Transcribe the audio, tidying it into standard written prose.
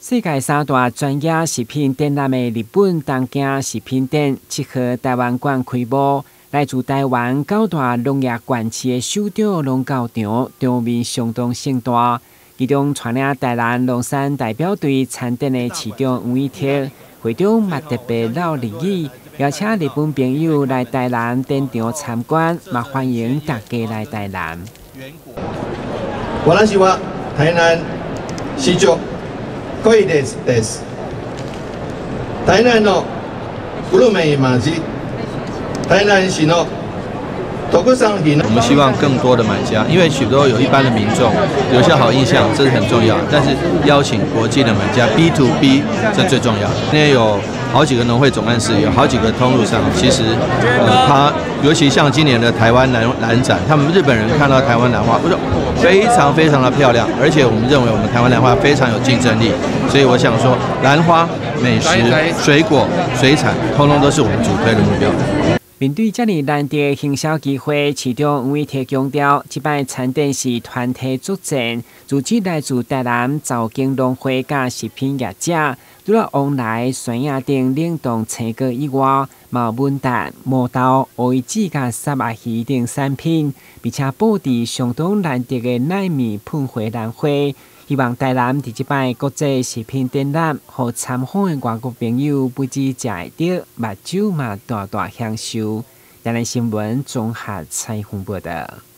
世界三大专业食品展览的日本东京食品展7号台湾馆开幕，来自台湾9大农业县市的首长农教场场面相当盛大，其中带领台南农产代表队参展的市长黄义铁会长嘛特别老热议，邀请日本朋友来台南展场参观，嘛欢迎大家来台南。私は台南市長小出です。台南のグルメ町、台南市の特産品。我们希望更多的买家，因为许多有一般的民众留下好印象，这是很重要。但是邀请国际的买家 B to B， 这最重要。因为有好几个农会总干事，有好几个通路商，其实他尤其像今年的台湾兰展，他们日本人看到台湾兰花，我说非常非常的漂亮，而且我们认为我们台湾兰花非常有竞争力，所以我想说，兰花、美食、水果、水产，通通都是我们主推的目标。面对这么难得的行销机会，市长黄义铁强调，这摆参展是团体作战，组织来自台南早经农会甲食品业者，除了往来酸亚等冷冻青果以外，嘛有文旦、毛豆、乌鱼子甲沙白鱼等产品，并且布置相当难得的糯米喷火兰花。希望台南伫即摆国际食品展览，互参访的外国朋友不止食会到，目睭嘛大大享受。台南新闻综合采访报道。